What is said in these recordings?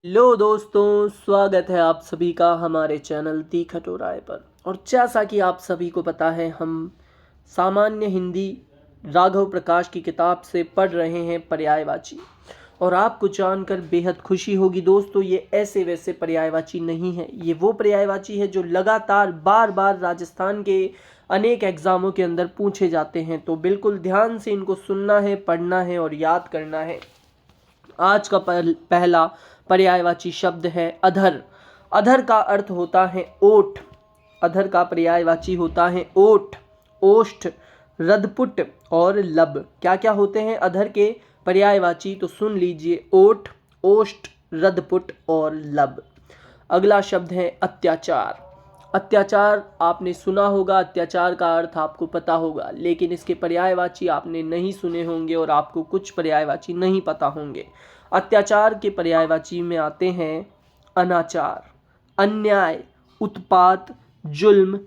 Hello दोस्तों, स्वागत है आप सभी का हमारे चैनल तीखा टोराय पर। और जैसा कि आप सभी को पता है, हम सामान्य हिंदी राघव प्रकाश की किताब से पढ़ रहे हैं पर्यायवाची। और आपको जानकर बेहद खुशी होगी दोस्तों, ये ऐसे वैसे पर्यायवाची नहीं है। ये वो पर्यायवाची है जो लगातार बार बार राजस्थान के अनेक एग्जामों के अंदर पूछे जाते हैं। तो बिल्कुल ध्यान से इनको सुनना है, पढ़ना है और याद करना है। आज का पहला पर्यायवाची शब्द है अधर। अधर का अर्थ होता है ओठ। अधर का पर्यायवाची होता है ओठ, ओष्ठ, रदपुट और लब। क्या क्या होते हैं अधर के पर्यायवाची? तो सुन लीजिए, ओठ, ओष्ठ, रदपुट और लब। अगला शब्द है अत्याचार। अत्याचार आपने सुना होगा, अत्याचार का अर्थ आपको पता होगा, लेकिन इसके पर्यायवाची आपने नहीं सुने होंगे और आपको कुछ पर्यायवाची नहीं पता होंगे। अत्याचार के पर्यायवाची में आते हैं अनाचार, अन्याय, उत्पात, जुल्म,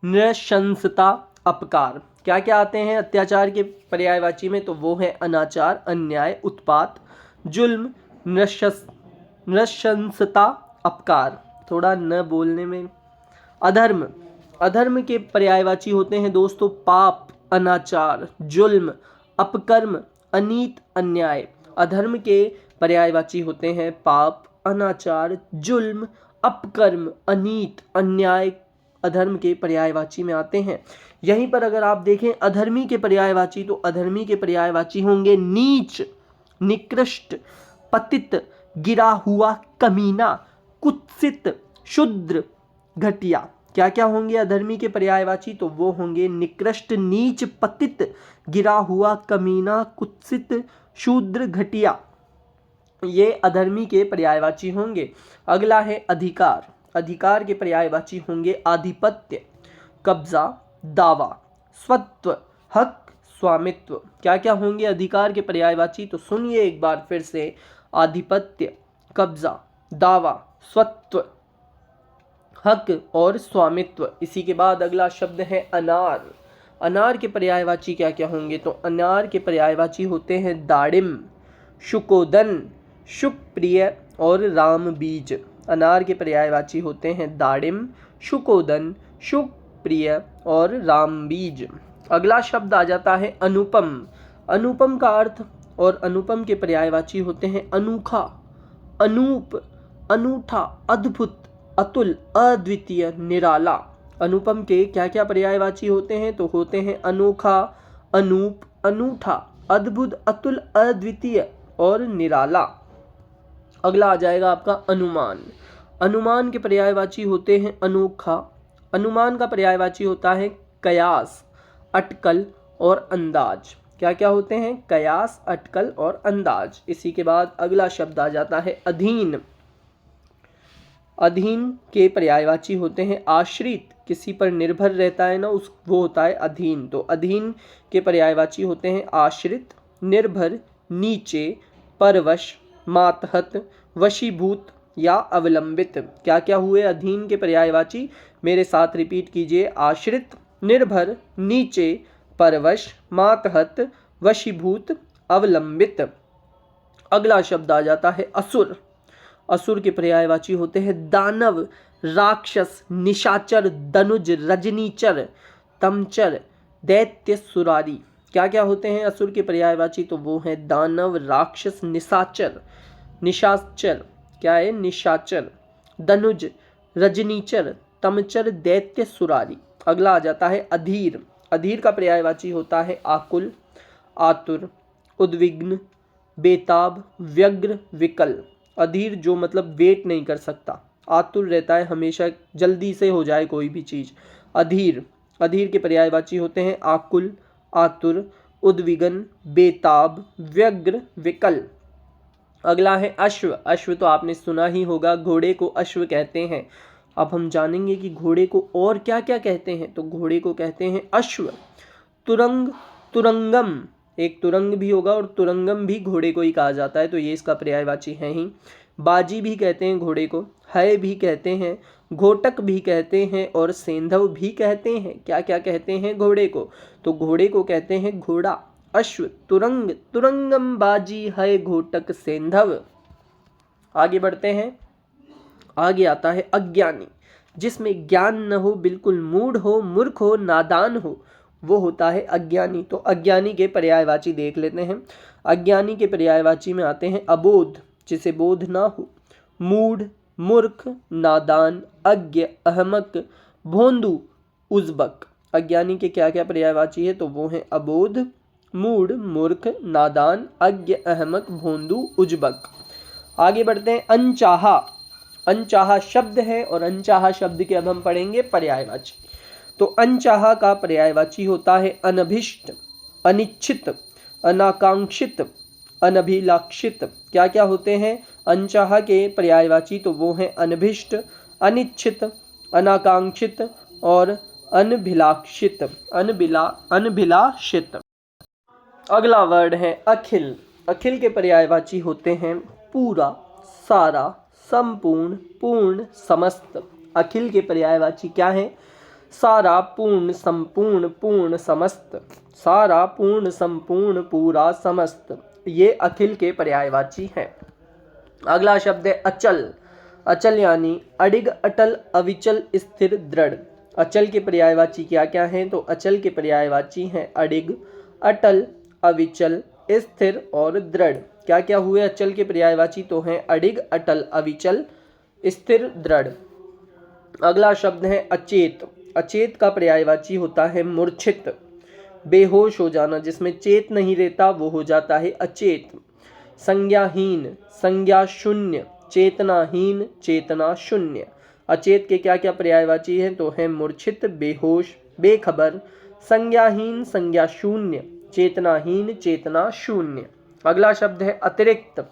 नृशंसता, अपकार। क्या क्या आते हैं अत्याचार के पर्यायवाची में? तो वो है अनाचार, अन्याय, उत्पात, जुल्म, नृशंसता, अपकार। थोड़ा न बोलने में। अधर्म। अधर्म के पर्यायवाची होते हैं दोस्तों पाप, अनाचार, जुल्म, अपकर्म, अनीत, अन्याय। अधर्म के पर्यायवाची होते हैं पाप, अनाचार, जुल्म, अपकर्म, अनीत, अन्याय। अधर्म के पर्यायवाची में आते हैं। यहीं पर अगर आप देखें अधर्मी के पर्यायवाची, तो अधर्मी के पर्यायवाची होंगे नीच, निकृष्ट, पतित, गिरा हुआ, कमीना, कुत्सित, शूद्र, घटिया। क्या क्या होंगे अधर्मी के पर्यायवाची? तो वो होंगे निकृष्ट, नीच, पतित, गिरा हुआ, कमीना, कुत्सित, शूद्र, घटिया। ये अधर्मी के पर्यायवाची होंगे। अगला है अधिकार। अधिकार के पर्यायवाची होंगे आधिपत्य, कब्जा, दावा, स्वत्व, हक, स्वामित्व। क्या क्या होंगे अधिकार के पर्यायवाची? तो सुनिए एक बार फिर से, आधिपत्य, कब्जा, दावा, स्वत्व, हक और स्वामित्व। इसी के बाद अगला शब्द है अनार। अनार के पर्यायवाची क्या क्या होंगे? तो अनार के पर्यायवाची होते हैं दाड़िम, शुकोदन, शुकप्रिय और राम बीज। अनार के पर्यायवाची होते हैं दाड़िम, शुकोदन, शुकप्रिय और राम बीज। अगला शब्द आ जाता है अनुपम। अनुपम का अर्थ और अनुपम के पर्यायवाची होते हैं अनूखा, अनूप, अनूठा, अद्भुत, अतुल, अद्वितीय, निराला। अनुपम के क्या क्या पर्यायवाची होते हैं? तो होते हैं अनोखा, अनूप, अनूठा, अद्भुत, अतुल, अद्वितीय और निराला। अगला आ जाएगा आपका अनुमान। अनुमान के पर्यायवाची होते हैं अनोखा। अनुमान का पर्यायवाची होता है कयास, अटकल और अंदाज। क्या क्या होते हैं? कयास, अटकल और अंदाज। इसी के बाद अगला शब्द आ जाता है अधीन। अधीन के पर्यायवाची होते हैं आश्रित, किसी पर निर्भर रहता है ना, उस वो होता है अधीन। तो अधीन के पर्यायवाची होते हैं आश्रित, निर्भर, नीचे, परवश, मातहत, वशीभूत या अवलंबित। क्या क्या हुए अधीन के पर्यायवाची? मेरे साथ रिपीट कीजिए, आश्रित, निर्भर, नीचे, परवश, मातहत, वशीभूत, अवलंबित। अगला शब्द आ जाता है असुर। असुर के पर्यायवाची होते हैं दानव, राक्षस, निशाचर, दनुज, रजनीचर, तमचर, दैत्य, सुरारी। क्या क्या होते हैं असुर के पर्यायवाची? तो वो हैं दानव, राक्षस, निशाचर। निशाचर क्या है? निशाचर, दनुज, रजनीचर, तमचर, दैत्य, सुरारी। अगला आ जाता है अधीर। अधीर का पर्यायवाची होता है आकुल, आतुर, उद्विग्न, बेताब, व्यग्र, विकल। अधीर जो मतलब वेट नहीं कर सकता, आतुर रहता है, हमेशा जल्दी से हो जाए कोई भी चीज़। अधीर। अधीर के पर्यायवाची होते हैं आकुल, आतुर, उद्विग्न, बेताब, व्यग्र, विकल। अगला है अश्व। अश्व तो आपने सुना ही होगा, घोड़े को अश्व कहते हैं। अब हम जानेंगे कि घोड़े को और क्या क्या कहते हैं। तो घोड़े को कहते हैं अश्व, तुरंग, तुरंगम। एक तुरंग भी होगा और तुरंगम भी घोड़े को ही कहा जाता है, तो ये इसका पर्यायवाची है ही। बाजी भी कहते हैं घोड़े को, है भी कहते हैं, घोटक भी कहते हैं और सेंधव भी कहते हैं। क्या क्या कहते हैं घोड़े को? तो घोड़े को कहते हैं घोड़ा, अश्व, तुरंग, तुरंगम बाजी है घोटक सेंधव। आगे बढ़ते हैं। आगे आता है अज्ञानी, जिसमें ज्ञान न हो, बिल्कुल मूढ़ हो, मूर्ख हो, नादान हो, वो होता है अज्ञानी। तो अज्ञानी के पर्यायवाची देख लेते हैं। अज्ञानी के पर्यायवाची में आते हैं अबोध, जिसे बोध ना हो, मूढ़, मूर्ख, नादान, अज्ञ, अहमक, भोंदू, उज़्बक। अज्ञानी के क्या क्या पर्यायवाची है? तो वो हैं अबोध, मूढ़, मूर्ख, नादान, अज्ञ, अहमक, भोंदू, उज़्बक। आगे बढ़ते हैं। अनचाहा, अनचाहा शब्द है और अनचाहा शब्द के अब हम पढ़ेंगे पर्यायवाची। तो अनचाहा का पर्यायवाची होता है अनभिष्ट, अनिच्छित, अनाकांक्षित, अनभिलाक्षित। क्या क्या होते हैं अनचाहा के पर्यायवाची? तो वो हैं अनभिष्ट, अनिच्छित, अनाकांक्षित और अनभिलाक्षित, अनभिलाषित। अगला वर्ड है अखिल। अखिल के पर्यायवाची होते हैं पूरा, सारा, संपूर्ण, पूर्ण, समस्त। अखिल के पर्यायवाची क्या है? सारा, पूर्ण, संपूर्ण, पूर्ण, समस्त। सारा, पूर्ण, संपूर्ण, पूरा, समस्त, ये अखिल के पर्यायवाची हैं। अगला शब्द है अचल। अचल यानी अडिग, अटल, अविचल, स्थिर, दृढ़। अचल के पर्यायवाची क्या क्या हैं? तो अचल के पर्यायवाची हैं अडिग, अटल, अविचल, स्थिर और दृढ़। क्या क्या हुए अचल के पर्यायवाची? तो हैं अडिग, अटल, अविचल, स्थिर, दृढ़। अगला शब्द है अचेत। अचेत का पर्यायवाची होता है मूर्छित, बेहोश हो जाना, जिसमें चेत नहीं रहता वो हो जाता है अचेत। संज्ञाहीन, संज्ञा शून्य, चेतनाहीन, चेतना शून्य। अचेत के क्या क्या पर्यायवाची हैं? तो हैं मूर्छित, बेहोश, बेखबर, संज्ञाहीन, संज्ञा शून्य, चेतनाहीन, चेतना शून्य। अगला शब्द है अतिरिक्त।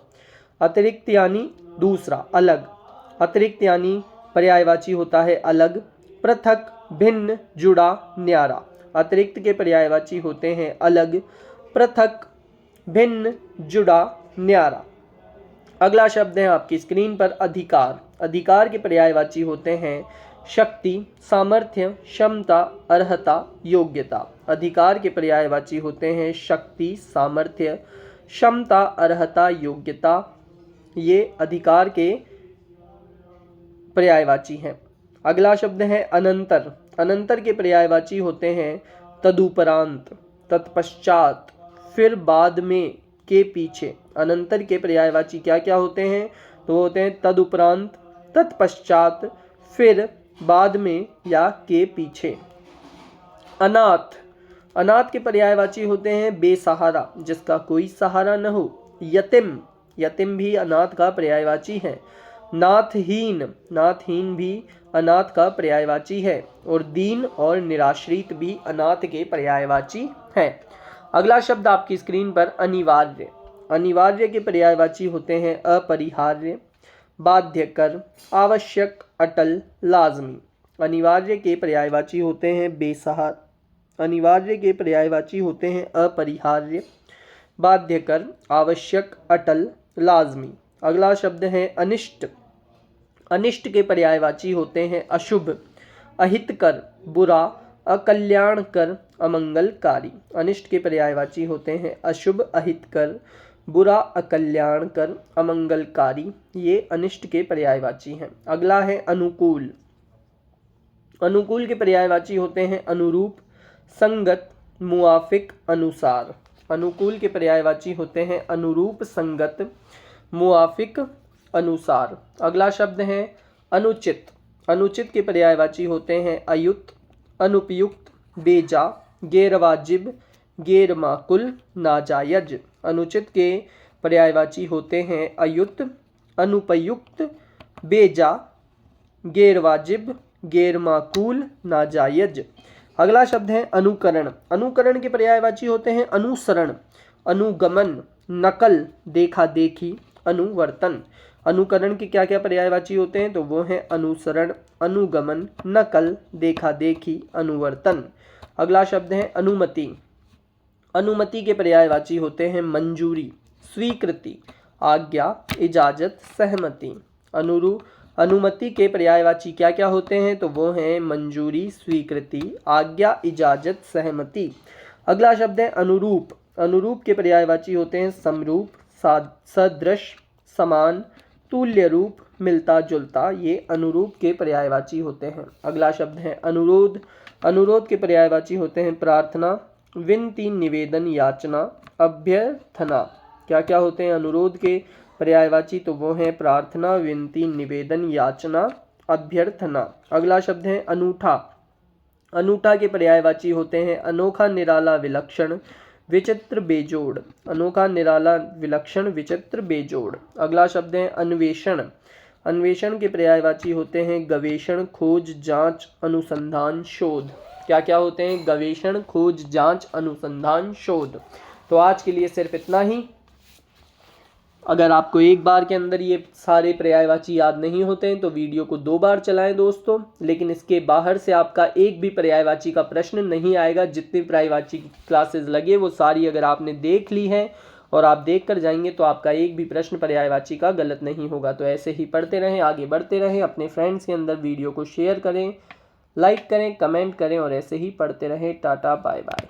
अतिरिक्त यानी दूसरा, अलग। अतिरिक्त यानी पर्यायवाची होता है अलग, पृथक, भिन्न, जुड़ा, न्यारा। अतिरिक्त के पर्यायवाची होते हैं अलग, पृथक, भिन्न, जुड़ा, न्यारा। अगला शब्द है आपकी स्क्रीन पर अधिकार। अधिकार के पर्यायवाची होते हैं शक्ति, सामर्थ्य, क्षमता, अर्हता, योग्यता। अधिकार के पर्यायवाची होते हैं शक्ति, सामर्थ्य, क्षमता, अर्हता, योग्यता। ये अधिकार के पर्यायवाची हैं। अगला शब्द है अनंतर। अनंतर के पर्यायवाची होते हैं तदुपरांत, तत्पश्चात, फिर, बाद में, के पीछे। अनंतर के पर्यायवाची क्या क्या होते हैं? तो होते हैं तदुपरांत, तत्पश्चात, फिर, बाद में या के पीछे। अनाथ। अनाथ के पर्यायवाची होते हैं बेसहारा, जिसका कोई सहारा न हो। यतिम। यतिम भी अनाथ का पर्यायवाची है। नाथहीन। नाथहीन भी अनाथ का पर्यायवाची है। और दीन और निराश्रित भी अनाथ के पर्यायवाची हैं। अगला शब्द आपकी स्क्रीन पर अनिवार्य। अनिवार्य के पर्यायवाची होते हैं अपरिहार्य, बाध्यकर, आवश्यक, अटल, लाजमी। अनिवार्य के पर्यायवाची होते हैं बेसहारा। अनिवार्य के पर्यायवाची होते हैं अपरिहार्य, बाध्यकर, आवश्यक, अटल, लाजमी। अगला शब्द है अनिष्ट। अनिष्ट के पर्यायवाची होते हैं अशुभ, अहितकर, बुरा, अकल्याणकर, अमंगलकारी। अनिष्ट के पर्यायवाची होते हैं अशुभ, अहितकर, बुरा, अकल्याणकर, अमंगलकारी। ये अनिष्ट के पर्यायवाची हैं। अगला है अनुकूल। अनुकूल के पर्यायवाची होते हैं अनुरूप, संगत, मुआफिक, अनुसार। अनुकूल के पर्यायवाची होते हैं अनुरूप, संगत, मुआफिक, अनुसार। अगला शब्द है अनुचित। अनुचित के पर्यायवाची होते हैं अयुक्त, अनुपयुक्त, बेजा, गैरवाजिब, गैरमाकुल, नाजायज। अनुचित के पर्यायवाची होते हैं अयुक्त, अनुपयुक्त, बेजा, गैरवाजिब, गैरमाकुल, नाजायज। अगला शब्द है अनुकरण। अनुकरण के पर्यायवाची होते हैं अनुसरण, अनुगमन, नकल, देखा देखी, अनुवर्तन। अनुकरण के क्या क्या पर्यायवाची होते हैं? तो वो हैं अनुसरण, अनुगमन, नकल, देखा देखी, अनुवर्तन। अगला शब्द है अनुमति। अनुमति के पर्यायवाची होते हैं मंजूरी, स्वीकृति, आज्ञा, इजाजत, सहमति। अनुमति के पर्यायवाची क्या क्या होते हैं? तो वो हैं मंजूरी, स्वीकृति, आज्ञा, इजाजत, सहमति। अगला शब्द है अनुरूप। अनुरूप के पर्यायवाची होते हैं समरूप, सदृश, समान, तुल्य रूप, मिलता जुलता। ये अनुरूप के पर्यायवाची होते हैं। अगला शब्द है अनुरोध। अनुरोध के पर्यायवाची होते हैं प्रार्थना, विनती, निवेदन, याचना, अभ्यर्थना। क्या क्या होते हैं अनुरोध के पर्यायवाची? तो वो हैं प्रार्थना, विनती, निवेदन, याचना, अभ्यर्थना। अगला शब्द है अनूठा। अनूठा के पर्यायवाची होते हैं अनोखा, निराला, विलक्षण, विचित्र, बेजोड़। अनोखा, निराला, विलक्षण, विचित्र, बेजोड़। अगला शब्द है अन्वेषण। अन्वेषण के पर्यायवाची होते हैं गवेषण, खोज, जांच, अनुसंधान, शोध। क्या क्या होते हैं? गवेषण, खोज, जांच, अनुसंधान, शोध। तो आज के लिए सिर्फ इतना ही। अगर आपको एक बार के अंदर ये सारे पर्यायवाची याद नहीं होते हैं तो वीडियो को 2 बार चलाएं दोस्तों, लेकिन इसके बाहर से आपका एक भी पर्यायवाची का प्रश्न नहीं आएगा। जितनी पर्यायवाची की क्लासेस लगे वो सारी अगर आपने देख ली है और आप देख कर जाएंगे तो आपका एक भी प्रश्न पर्यायवाची का गलत नहीं होगा। तो ऐसे ही पढ़ते रहें, आगे बढ़ते रहें, अपने फ्रेंड्स के अंदर वीडियो को शेयर करें, लाइक करें, कमेंट करें और ऐसे ही पढ़ते रहें। Tata, bye bye.